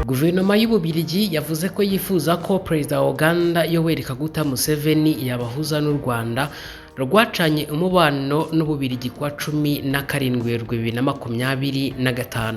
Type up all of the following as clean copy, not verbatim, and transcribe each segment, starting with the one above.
Guverinoma y'Ububiligi yavuze ko yifuza ko Perezida wa Uganda Yoweri Kaguta Museveni yabahuza n'u Rwanda rwacanye umubano n'Ububiligi kuwa 17 Werurwe 2025.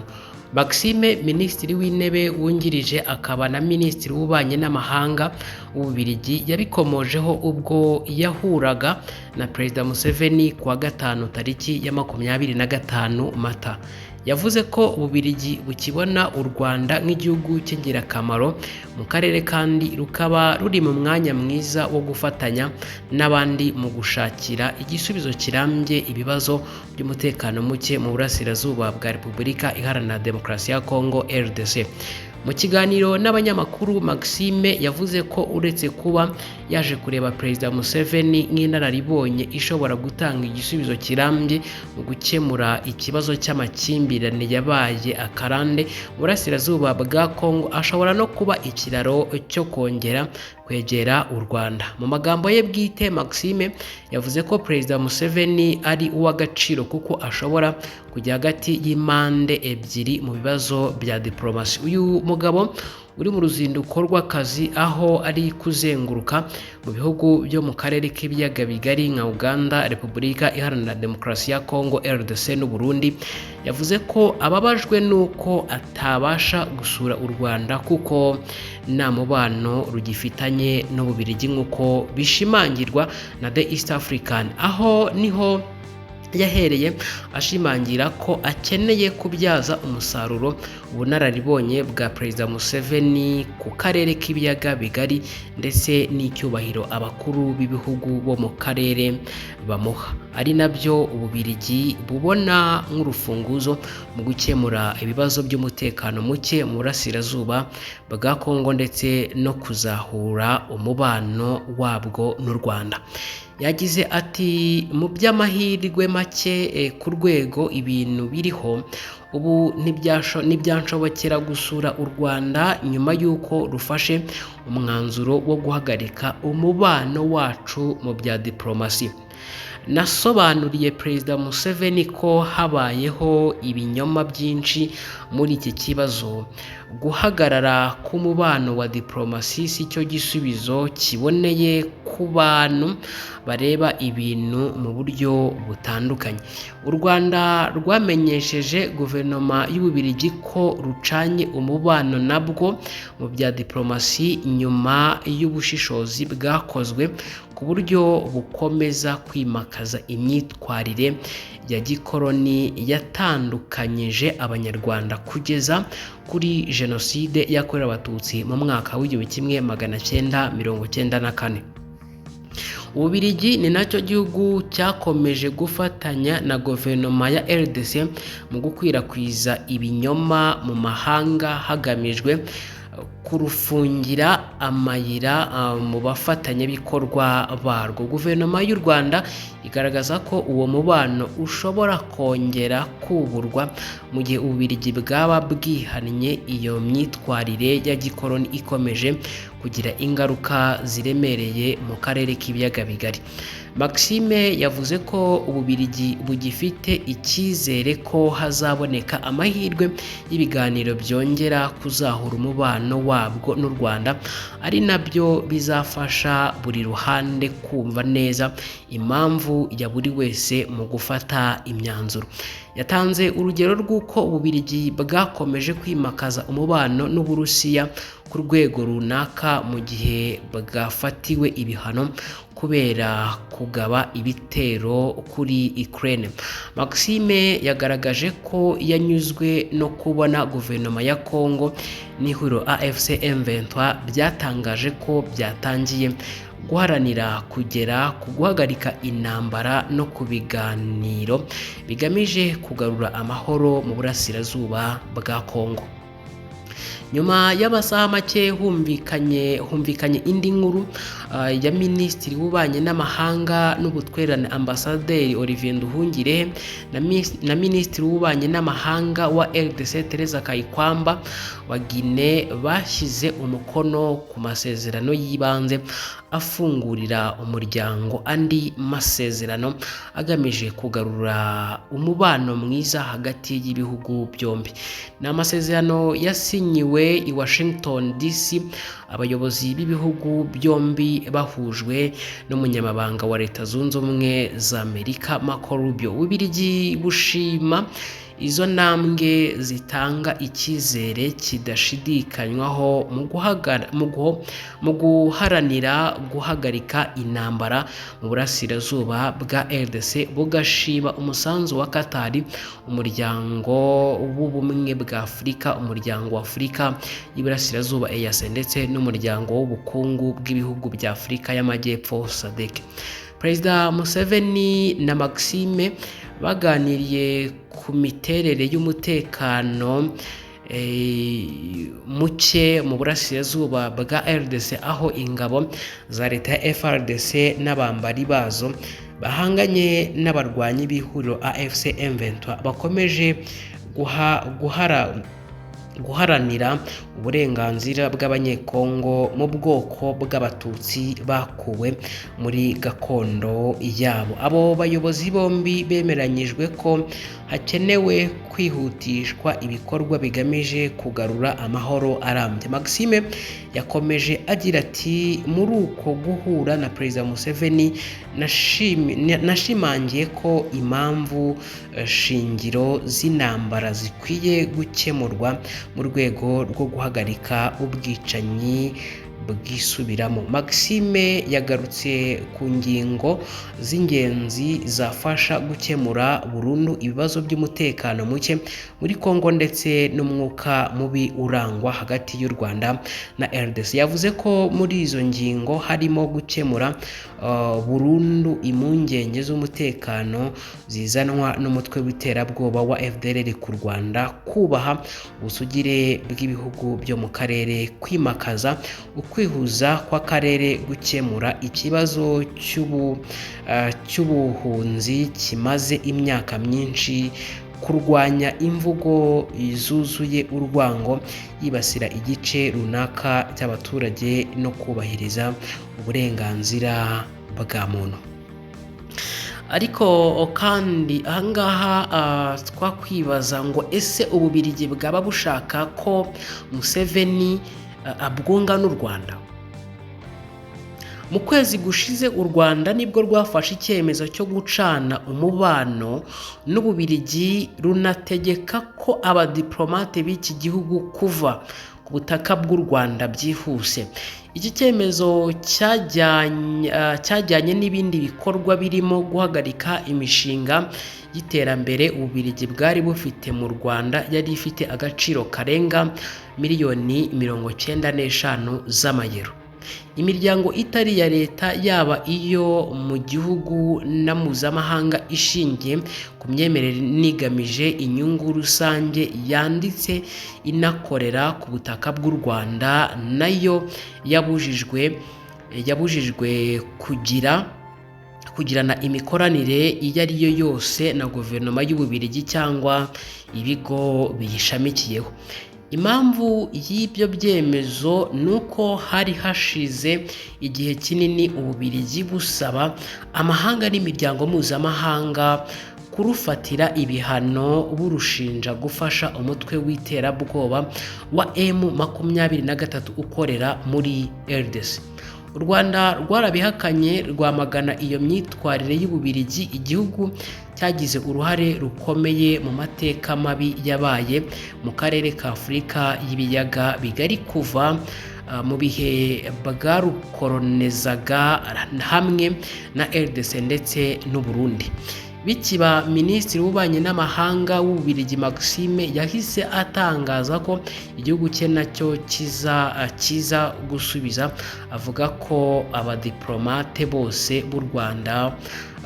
Maxime, Minisitiri w'Intebe wungirije akaba na Minisitiri w'Ububanyi n'Amahanga w'Ububiligi, yabikomojeho ubwo yahuraga na Perezida Museveni kuwa 5 tariki ya 25 Mata. Yavuze ko Ububiligi bukibona u Rwanda nk'igihugu cy'ingirakamaro mu karere kandi rukaba ruri mu mwanya mwiza wo gufatanya n'abandi mu gushakira igisubizo kirambye ibibazo by'umutekano muke mu burasirazuba bwa Repubulika Iharanira Demokarasi ya Kongo RDC. Mu kiganiro n'abanyamakuru, Maxime yavuze ko uretse kuba yaje kureba Perezida Museveni nk'inararibonye ishobora gutanga igisubizo kirambye mu gukemura ikibazo cy'amakimbirane yabaye akarande mu burasirazuba bwa Kongo, ashobora no kuba ikiraro cyo kongera kwegera u Rwanda. Mu magambo ye bwite, Maxime yavuze ko Perezida Museveni ari uw'agaciro kuko ashobora kujya hagati y'impande ebyiri mu bibazo bya diplomasi. Uyu mugabo uri mu ruzinduko rw'akazi aho ari kuzenguruka mu bihugu byo mu karere k'ibiyaga bigari nka Uganda, Repubulika Iharanira Demokarasi ya Kongo RDC n'u Burundi, yavuze ko ababajwe nuko atabasha gusura u Rwanda kuko nta mubano rugifitanye n'Ububiligi nk'uko bishimangirwa na The East African, aho niho yahereye ashimangira ko akeneye kubyaza umusaruro ubunararibonye bwa Perezida Museveni ku karere k'ibiyaga bigari ndetse n'icyubahiro abakuru b'ibihugu bo mu karere bamuha, ari nabyo Ububiligi bubona nk'urufunguzo mu gukemura ibibazo by'umutekano muke mu burasirazuba bwa Kongo ndetse no kuzahura umubano wabwo n'u Rwanda. Yagize ati, mu by'amahirwe make ku rwego ibintu biriho ubu ntibyanshobokera gusura u Rwanda nyuma y'uko rufashe umwanzuro wo guhagarika umubano wacu mu bya diplomasi. Nasobanuriye Perezida Museveni ko habayeho ibinyoma byinshi muri iki kibazo. Guhagarara k'umubano wa diplomasi si cyo gisubizo kiboneye ku bantu bareba ibintu mu buryo butandukanye. U Rwanda rwamenyesheje guverinoma y'Ububiligi ko rucanye umubano nabwo mu bya diplomasi nyuma y'ubushishozi bwakozwe ku buryo bukomeza kwimakaza imyitwarire ya gikoloni yatandukanyije Abanyarwanda kugeza kuri Jenoside yakorewe Abatutsi mu mwaka w'1994. Ububiligi ni nacyo gihugu cyakomeje gufatanya na guverinoma ya RDC mu gukwirakwiza ibinyoma mu mahanga hagamijwe kurufungira amayira mu bafatanyabikorwa barwo. Guverinoma y'u Rwanda igaragaza ko uwo mubano ushobora kongera kuburwa mu gihe Ububiligi bwaba bwihannye iyo myitwarire ya gikoloni ikomeje kugira ingaruka ziremereye mu karere k'ibiyaga bigari. Maxime yavuze ko Ububiligi bugifite icyizere ko hazaboneka amahirwe y'ibiganiro byongera kuzahura umubano wabwo n'u Rwanda, ari nabyo bizafasha buri ruhande kumva neza impamvu ya buri wese mu gufata imyanzuro. Yatanze urugero rw'uko Ububiligi bwakomeje kwimakaza umubano n'Uburusiya ku rwego runaka mu gihe bwafatiwe ibihano kubera kugaba ibitero kuri Ukraine. Maxime yagaragaje ko yanyuzwe no kubona guverinoma ya Kongo n'ihuriro AFC M23 byatangaje ko byatangiye guharanira kugera ku guhagarika intambara no ku biganiro bigamije kugarura amahoro mu burasirazuba bwa Kongo. Nyuma y'amasaha make humvikanye indi nkuru ya Minisitiri w'Ububanyi n'Amahanga n'Ubutwererane Ambasaderi Olivier Nduhungirehe na Minisitiri w'Ububanyi n'Amahanga wa RDC Teresa Kayikwamba wa Guinée bashyize umukono ku masezerano y'ibanze afungurira umuryango andi masezerano agamije kugarura umubano mwiza hagati y'ibihugu byombi. Ni amasezerano yasinye yasinyiwe i Washington DC, abayobozi b'ibihugu byombi bahujwe n'umunyamabanga wa Leta Zunze Ubumwe za Amerika Marco Rubio. Ububiligi bushima izo ntambwe zitanga icyizere kidashidikanywaho mu guharanira guhagarika intambara mu burasirazuba bwa RDC, bugashima umusanzu wa Qatar, umuryango w'ubumwe bwa Afurika, umuryango wa Afurika y'Iburasirazuba EAC ndetse n'umuryango w'ubukungu bw'ibihugu bya Afurika y'Amajyepfo SADC. Perezida Museveni na Maxime baganiriye ku miterere y'umutekano muke mu burasirazuba bwa RDC, aho ingabo za leta ya FARDC n'abambari bazo bahanganye n'abarwanyi b'ihuriro AFC M23 bakomeje guharanira uburenganzira bw'abanyekongo mu bwoko bw'abatutsi bakuwe muri gakondo yabo. Abo bayobozi bombi bemeranyijwe ko hakenewe kwihutishwa ibikorwa bigamije kugarura amahoro arambye. Maxime yakomeje agira ati, muri uko guhura na Perezida Museveni nashimangiye ko impamvu shingiro z'intambara zikwiye gukemurwa mu rwego rwo guhagarika ubwicanyi bwisubiramo. Maxime yagarutse ku ngingo z'ingenzi zafasha gukemura burundu ibibazo by'umutekano muke muri Kongo ndetse n'umwuka mubi urangwa hagati y'u Rwanda na RDC. Yavuze ko muri izo ngingo harimo gukemura burundu impungenge z'umutekano zizanwa n'umutwe w'iterabwoba wa FDLR ku Rwanda, kubaha ubusugire bw'ibihugu byo mu karere, kwimakaza ukwihuza kw'akarere, gukemura ikibazo cy'ubuhunzi kimaze imyaka myinshi, kurwanya imvugo zuzuye urwango yibasira igice runaka cy'abaturage no kubahiriza uburenganzira bwa muntu. Ariko kandi ahangaha twakwibaza ngo ese Ububiligi bwaba bushaka ko Museveni abwunga n'u Rwanda? Mu kwezi gushize u Rwanda nibwo rwafashe icyemezo cyo gucana umubano n'Ububiligi, runategeka ko abadiplomate b'iki gihugu kuva ku butaka bw'u Rwanda byihuse. Iki cyemezo cyajyanye n'ibindi bikorwa birimo guhagarika imishinga y'iterambere Ububiligi bwari bufite mu Rwanda yari ifite agaciro karenga miliyoni 95 z'amayero. Imiryango itari ya leta, yaba iyo mu gihugu na mpuzamahanga ishingiye ku myemerere nigamije inyungu rusange, yanditse inakorera ku butaka bw'u Rwanda, nayo yabujijwe kugirana imikoranire iyo ari yo yose na guverinoma y'Ububiligi cyangwa ibigo biyishamikiyeho. Impamvu y'ibyo byemezo nuko hari hashize igihe kinini Ububiligi busaba amahanga n'imiryango mpuzamahanga kurufatira ibihano, burushinja gufasha umutwe w'iterabwoba wa M23 ukorera muri RDC. U Rwanda rwarabihakanye, rwamagana iyo myitwarire y'Ububiligi. Igihugu cyagize uruhare rukomeye mu mateka mabi yabaye mu karere ka Afurika y'ibiyaga bigari kuva mu bihe bwarukoronezaga hamwe na RDC ndetse n'u Burundi. Bikiba Minisitiri w'Ububanyi n'Amahanga w'Ububiligi Maxime yahise atangaza ko igihugu cye nacyo kiza gusubiza, avuga ko abadiplomate bose b'u Rwanda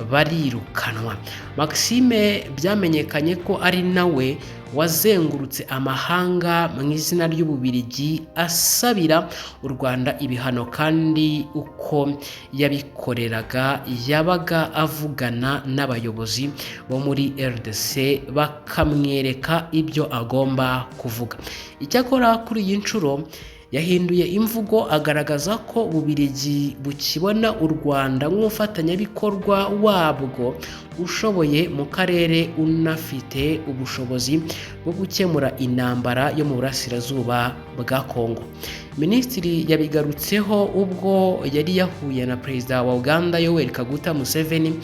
barirukanwa. Maxime byamenyekanye ko ari nawe wazengurutse amahanga mu izina ry'Ububiligi asabira u Rwanda ibihano, kandi uko yabikoreraga yabaga avugana n'abayobozi bo muri RDC bakamwereka ibyo agomba kuvuga. Icyakora kuri iyi nshuro yahinduye imvugo agaragaza ko Ububiligi bukibona u Rwanda nk'umufatanyabikorwa wabwo ushoboye mu karere unafite ubushobozi bwo gukemura intambara yo mu burasirazuba bwa Kongo. Minisitiri yabigarutseho ubwo yari yahuye na Perezida wa Uganda Yoweri Kaguta Museveni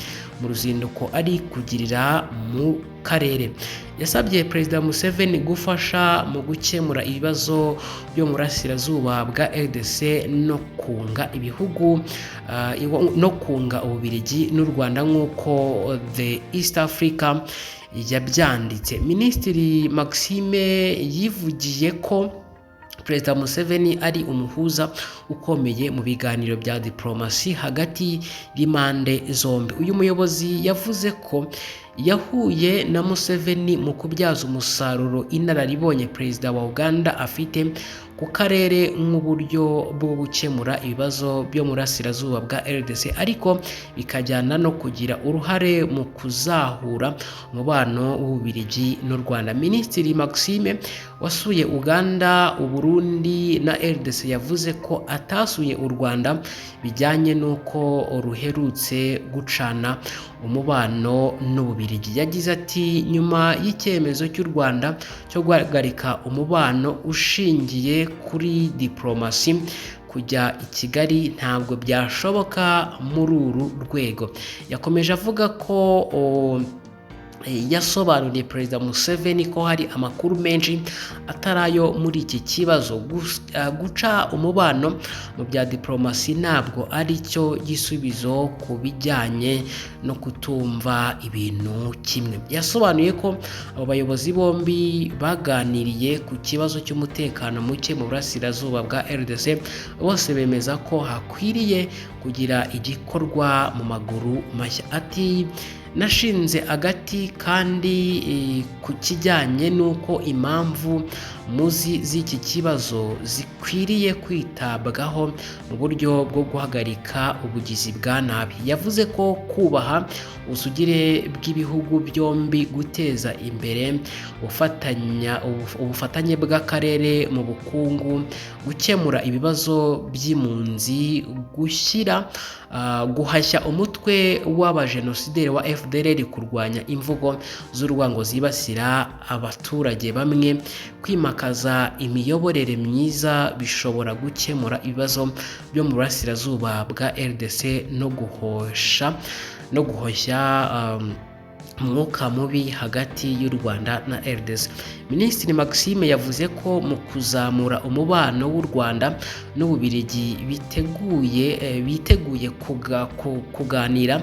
mu ruzinduko ari kugirira mu karere. Yasabye Perezida Museveni gufasha mu gukemura ibibazo byo mu burasirazuba bwa RDC no kunga ibihugu no kunga Ububiligi n'u Rwanda nk'uko The East Africa yabyanditse. Minisitiri Maxime yivugiye ko Perezida Museveni ari umuhuza ukomeye mu biganiro bya diplomasi hagati y'impande zombi. Uyu muyobozi yavuze ko yahuye na Museveni mu kubyaza umusaruro inararibonye Perezida wa Uganda afite ku karere nk'uburyo bwo gukemura ibibazo byo mu burasirazuba bwa RDC, ariko bikajyana no kugira uruhare mu kuzahura umubano w'Ububiligi n'u Rwanda. Minisitiri Maxime wasuye Uganda, Uburundi na RDC yavuze ko atasuye u Rwanda bijyanye n'uko ruherutse gucana umubano n'Ububiligi. Yagize ati nyuma y'icyemezo cy'u Rwanda cyo guhagarika umubano ushingiye kuri diplomasi, kujya i Kigali ntabwo byashoboka muri uru rwego. Yakomeje avuga ko yasobanuriye Perezida Museveni ko hari amakuru menshi atarayo muri iki kibazo. Guca umubano mu bya diplomasi ntabwo ari cyo gisubizo ku bijyanye no kutumva ibintu kimwe. Yasobanuye ko abo bayobozi bombi baganiriye ku kibazo cy'umutekano muke mu burasirazuba bwa RDC. Bose bemeza ko hakwiriye kugira igikorwa mu maguru mashya. Ati nashinze agati kandi ku kijyanye n'uko impamvu muzi z'iki kibazo zikwiriye kwitabwaho mu buryo bwo guhagarika ubugizi bwa nabi. Yavuze ko kubaha ubusugire bw'ibihugu byombi, guteza imbere ubufatanye bw'akarere mu bukungu, gukemura ibibazo by'impunzi, guhashya umutwe w'abajenosideri wa FDLR, kurwanya imvugo z'urwango zibasira abaturage bamwe, kwimakaza imiyoborere myiza bishobora gukemura ibibazo byo mu burasirazuba bwa RDC no guhoshya umwuka mubi hagati y'u Rwanda na RDC. Minisitiri Maxime yavuze ko mu kuzamura umubano w'u Rwanda n'Ububiligi biteguye kuganira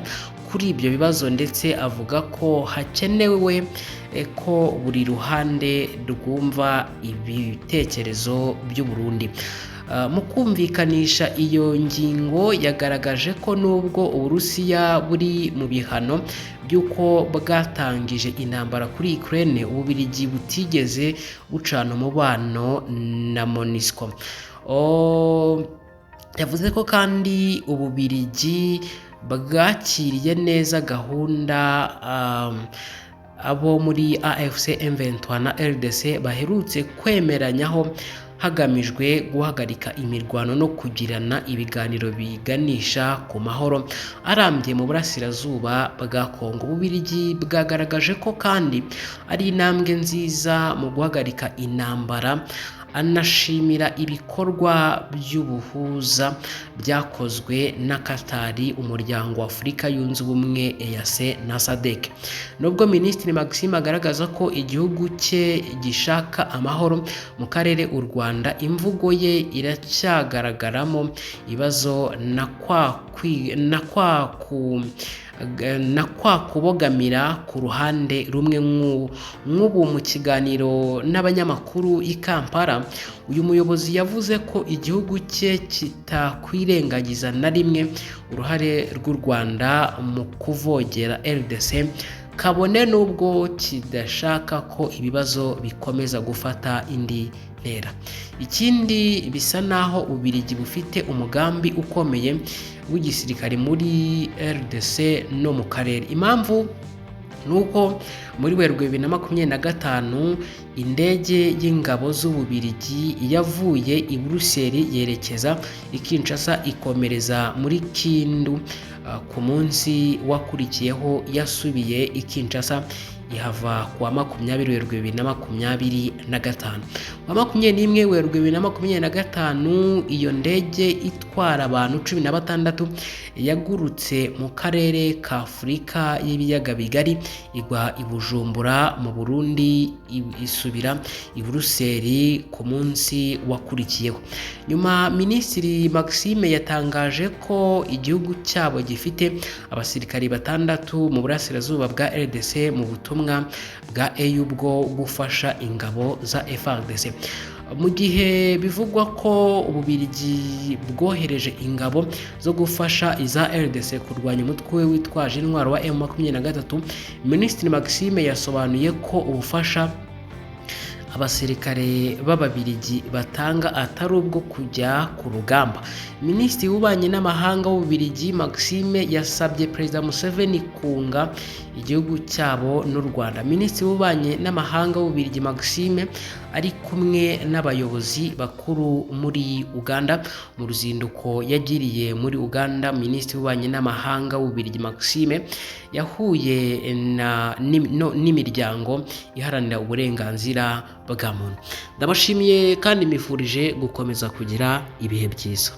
kuri ibyo bibazo, ndetse avuga ko hakenewe ko buri ruhande rwumva ibitekerezo by'u Burundi. Mu kumvikanisha iyo ngingo yagaragaje ko nubwo Uburusiya buri mu bihano by'uko bwatangije intambara kuri Ukraine, Ububiligi butigeze bucana umubano na MONUSCO. Yavuze ko kandi Ububiligi bwakiriye neza gahunda abo muri AFC M23 na RDC baherutse kwemeranyaho hagamijwe guhagarika imirwano no kugirana ibiganiro biganisha ku mahoro arambye mu burasirazuba bwa Kongo. Ububiligi bwagaragaje ko kandi ari intambwe nziza mu guhagarika intambara, anashimira ibikorwa by'ubuhuza byakozwe na Katari, umuryango wa Afurika yunze ubumwe EAC na SADC. Nubwo Minisitiri Maxime agaragaza ko igihugu cye gishaka amahoro mu karere, u Rwanda imvugo ye iracyagaragaramo ibibazo na kwa kubogamira ku ruhande rumwe. Nk'ubu mu kiganiro n'abanyamakuru i Kampala, uyu muyobozi yavuze ko igihugu cye kitakwirengagiza na rimwe uruhare rw'u Rwanda mu kuvogera RDC, kabone n'ubwo kidashaka ko ibibazo bikomeza gufata indi ntera. Ikindi, bisa naho Ububiligi bufite umugambi ukomeye w'igisirikare muri RDC no mu karere. Impamvu nuko muri Werurwe 2025 indege y'ingabo z'Ububiligi yavuye i Buruseli yerekeza i Kinshasa ikomereza muri Kindu. Ku munsi wakurikiyeho yasubiye i Kinshasa ihava kuwa 20 Werurwe 2025. Kuwa 21 Werurwe 2025 iyo ndege itwara abantu 16 yagurutse mu karere ka Afurika y'ibiyaga bigari igwa i Bujumbura mu Burundi isubira i Buruseli ku munsi wakurikiyeho. Nyuma Minisitiri Maxime yatangaje ko igihugu cyabo gifite abasirikari 6 mu burasirazuba bwa RDC mu butumwa bwa EU bwo gufasha ingabo za FARDC. Mu gihe bivugwa ko Ububiligi bwohereje ingabo zo gufasha iza RDC kurwanya umutwe witwaje intwaro wa M23, Minisitiri Maxime yasobanuye ko ubufasha abasirikare b'Ababiligi batanga atari ubwo kujya ku rugamba. Minisitiri w'Ububanyi n'Amahanga w'Ububiligi Maxime yasabye Perezida Museveni kunga igihugu cyabo n'u Rwanda. Minisitiri w'Ububanyi n'Amahanga w'Ububiligi Maxime ari kumwe n'abayobozi bakuru muri Uganda mu ruzinduko yagiriye muri Uganda. Minisitiri w'Ububanyi n'Amahanga w'Ububiligi Maxime yahuye n'imiryango iharanira uburenganzira bwa muntu. Ndabashimiye kandi mbifurije gukomeza kugira ibihe byiza.